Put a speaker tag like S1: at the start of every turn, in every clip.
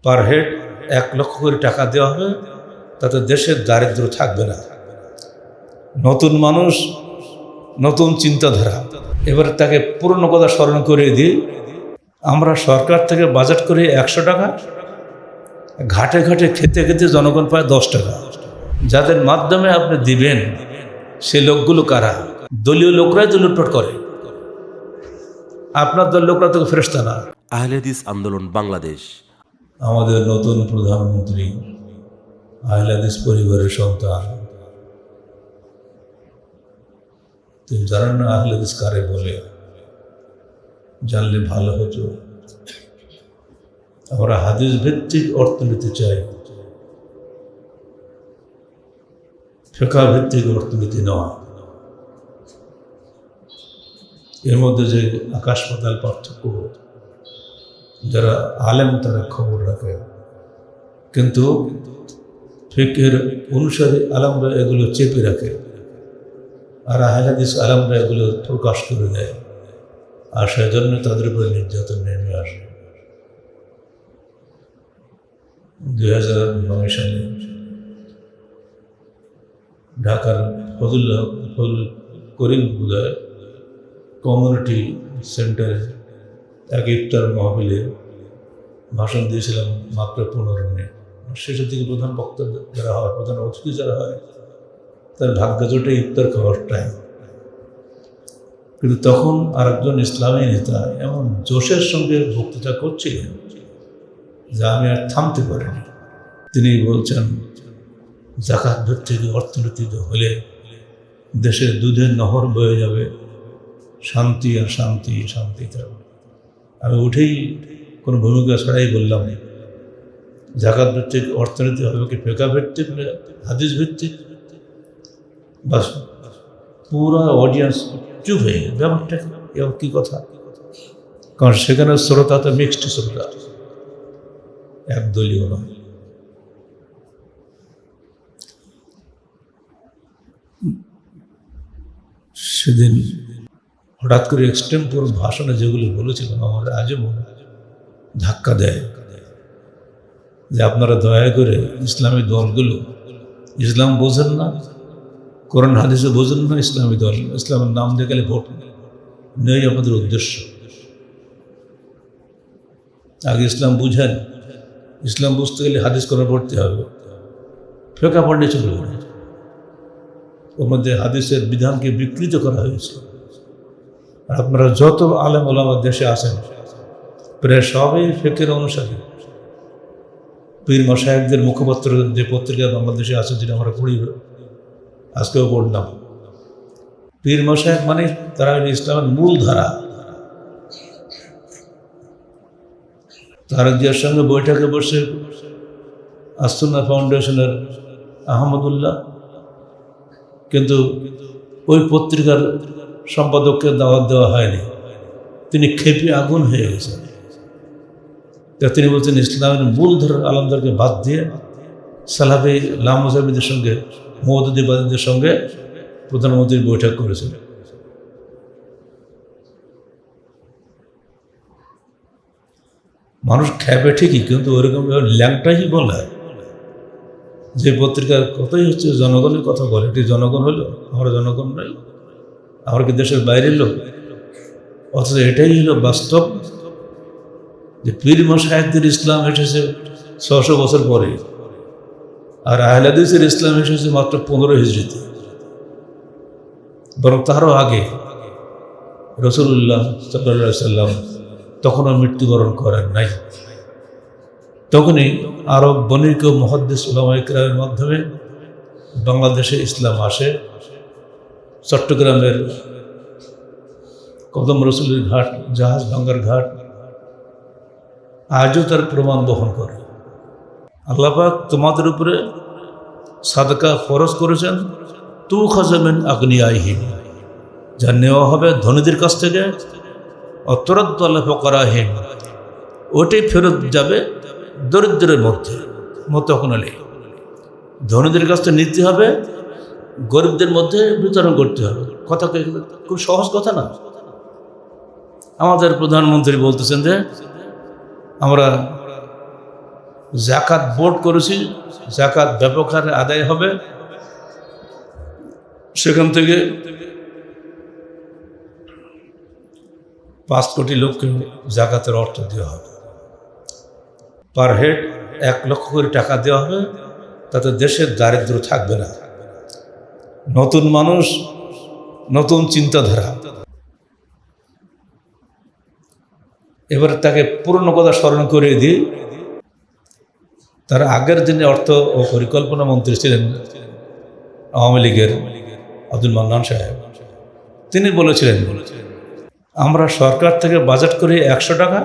S1: Per head 1 লক্ষ করে টাকা দেওয়া হবে, তাতে দেশের দারিদ্র থাকবে না। নতুন মানুষ, নতুন চিন্তাধারা। এবার তাকে পুরনো কথা স্মরণ করিয়ে দিই, আমরা সরকার থেকে বাজেট করি 100 টাকা, ঘাটে ঘাটে খেতে খেতে জনগণ পায় 10 টাকা। যাদের মাধ্যমে আপনি দিবেন সে লোকগুলো কারা? দলীয় লোকরাই তো লুটপাট করে, আপনার দল লোকরা তো ফেরেশতা না।
S2: আহলে হাদিস আন্দোলন বাংলাদেশ।
S1: আমাদের নতুন প্রধানমন্ত্রী আহলে হাদিস পরিবারের সন্তান। তিনি জানেন না আহলে হাদিস কারে বলে? জানলে ভালো হতো। আমরা হাদিস ভিত্তিক অর্থনীতি চাই, ফিকহ ভিত্তিক অর্থনীতি নয়। এর মধ্যে যে আকাশ পাতাল পার্থক্য। যারা আলেম তারা খবর রাখে, কিন্তু ফিকহের অনুসারে আলেমরা এগুলো চেপে রাখে, আর আহলে হাদিস আলেমরা এগুলো প্রকাশ করে দেয়, আর সেজন্য তাদের উপরে নির্যাতন নেমে আসে। 2009 সালে ঢাকার ফজল করিম বুদায় কমিউনিটি সেন্টারে এক ইফতার মাহফিলে ভাষণ দিয়েছিলাম মাত্র 15 মিনিট। শেষের দিকে প্রধান বক্তা যারা হয়, প্রধান অতিথি যারা হয়, তার ভাগ্য জোটে ইফতার খাওয়ার টাইম। কিন্তু তখন আরেকজন ইসলামী নেতা এমন জোশের সঙ্গে বক্তৃতা করছিলেন যা আমি আর থামতে পারিনি। তিনি বলছেন, যাকাত ভিত্তিক অর্থনীতি হলে দেশের দুধের নহর বয়ে যাবে, শান্তি আর শান্তি, শান্তি থাকবে। আমি উঠেই কোনো ভূমিকা ছাড়াই বললাম, যাকাত ভিত্তিক অর্থনীতি হবে কি ফিকহ ভিত্তিক, হাদিস ভিত্তিক? বাস পুরা অডিয়েন্স চুপ হয়ে গেল। ব্যাপারটা এবার কী কথা? কারণ সেখানে শ্রোতা তো মিক্সড শ্রোতা, একদলীয় নয়। সেদিন হঠাৎ করে এক্সটেম্পোর ভাষণে যেগুলো বলেছিলাম আমার আজও মনে ধাক্কা দেয়, যে আপনারা দয়া করে ইসলামী দলগুলো, ইসলাম বোঝেন না, কোরআন হাদিসে বোঝেন না, ইসলামী দল, ইসলামের নাম দিয়ে গেলে ভোট নেই আপনাদের উদ্দেশ্য। আগে ইসলাম বুঝেন, ইসলাম বুঝতে গেলে হাদিস কোরআন পড়তে হবে, ফিকহ পড়লে চলবে না। ওর মধ্যে হাদিসের বিধানকে বিকৃত করা হয়েছে। আর আপনারা যত আলেম ওলামা দেশে আছেন প্রায় সবই ফিকহের অনুসারী। পীর মাশায়েখদের মুখপত্র যে পত্রিকা বাংলাদেশে আছে, যেটা আমরা পড়ি, আজকেও পড়লাম, পীর মাশায়েখ মানে তারা ইসলামের মূল ধারা। তারেক সঙ্গে বৈঠকে বসে আসুন্নাহ ফাউন্ডেশনের আহমদুল্লাহ, কিন্তু ওই পত্রিকার সম্পাদককে দাওয়াত দেওয়া হয়নি। তিনি ক্ষেপে আগুন হয়ে গেছেন। তা তিনি বলছেন ইসলামের মূল ধারার আলমদারকে বাদ দিয়ে সালাফি লামুজাবিদের সঙ্গে, মুতাদিবাদীদের সঙ্গে প্রধানমন্ত্রীর বৈঠক করেছেন। মানুষ খেপে ঠিকই, কিন্তু ওরকম ল্যাংটাই বলে। যে পত্রিকার কথাই হচ্ছে জনগণের কথা বলে, এটি জনগণ হলো, আমরা জনগণ নই, আমরা কি দেশের বাইরের লোক? অথচ এটাই হলো বাস্তব, যে পীর মাশায়েখদের ইসলাম এসেছে 600 বছর পরে, আর আহলে হাদিসের ইসলাম এসেছে মাত্র 15 হিজরিতে। বরং তারও আগে রাসূলুল্লাহ সাল্লাল্লাহু আলাইহি সাল্লাম তখনও মৃত্যুবরণ করেন নাই। তখনই আরব বণিক ও মুহাদ্দিস উলামায়ে কেরামের মাধ্যমে বাংলাদেশে ইসলাম আসে। চট্টগ্রামের কদম রসুলের ঘাট, জাহাজ ভাঙ্গার ঘাট আজও তার প্রমাণ বহন করে। আল্লাহ পাক তোমাদের উপরে সাদকা ফরজ করেছেন, তু খাজামিন আগনিয়াইহিম, যা নেওয়া হবে ধনীদের কাছ থেকে, অতরাদ্দু আলা ফুকারাহিম, ওটাই ফেরত যাবে দরিদ্রের মধ্যে মতকনালি। ধনীদের কাছ থেকে নিতে হবে, গরিবদের মধ্যে বিতরণ করতে হবে। কথা খুব সহজ কথা না। আমাদের প্রধানমন্ত্রী বলতেছেন যে আমরা জাকাত বোর্ড করেছি, জাকাত ব্যাপক হারে আদায় হবে, সেখান থেকে 5 কোটি লোককে জাকাতের অর্থ দেওয়া হবে, পার হেড 1 লক্ষ করে টাকা দেওয়া হবে, তাতে দেশের দারিদ্র থাকবে না। নতুন মানুষ, নতুন চিন্তাধারা। এবার তাকে পুরনো কথা স্মরণ করিয়ে দিই। তার আগের যিনি অর্থ ও পরিকল্পনা মন্ত্রী ছিলেন আওয়ামী লীগের আব্দুল মান্নান সাহেব, তিনি বলেছিলেন, আমরা সরকার থেকে বাজেট করি 100 টাকা,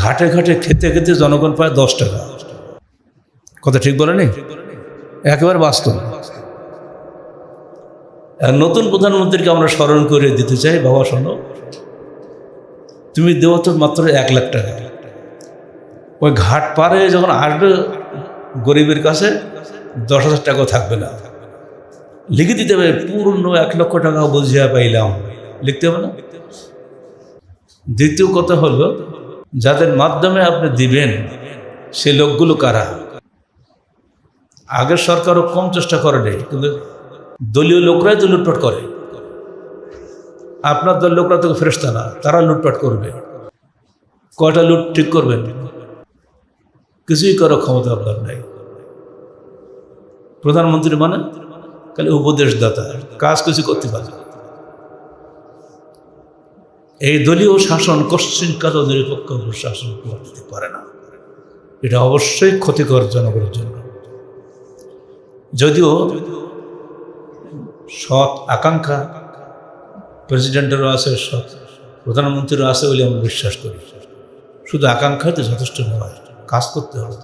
S1: ঘাটে ঘাটে খেতে খেতে জনগণ পায় 10 টাকা। কথা ঠিক বলেনি? একেবারে বাস্তব। নতুন প্রধানমন্ত্রীকে আমরা স্মরণ করে দিতে চাই, বাবা শোনো, তুমি দেও তো মাত্র 1 লাখ টাকা, ওই ঘাট পারে যখন আসবে গরিবের কাছে 10,000 টাকাও থাকবে না, লিখে দিতে হবে পূর্ণ 1 লক্ষ টাকা বুঝিয়া পাইলাম, লিখতে হবে না? দ্বিতীয় কথা হলো, যাদের মাধ্যমে আপনি দিবেন সে লোকগুলো কারা? আগের সরকারও কম চেষ্টা করেনি, কিন্তু দলীয় লোকরাই তো লুটপাট করে। আপনার দল লোকরা তো ফেরেশতা না, তারা লুটপাট করবে। কয়টা লুট ঠিক করবেন? কিছুই করার ক্ষমতা আপনার নাই। প্রধানমন্ত্রী মানে খালি উপদেশদাতা, কাজ কিছু করতে পারে। এই দলীয় শাসন কোশ্চিন কালো নিরপেক্ষ শাসন করতে পারে না। এটা অবশ্যই ক্ষতিকর জনগণের জন্য। যদিও সৎ আকাঙ্ক্ষা প্রেসিডেন্টেরও আছে, সৎ প্রধানমন্ত্রীরও আছে বলে আমরা বিশ্বাস করি। শুধু আকাঙ্ক্ষাই তো যথেষ্ট নয়, কাজ করতে হবে।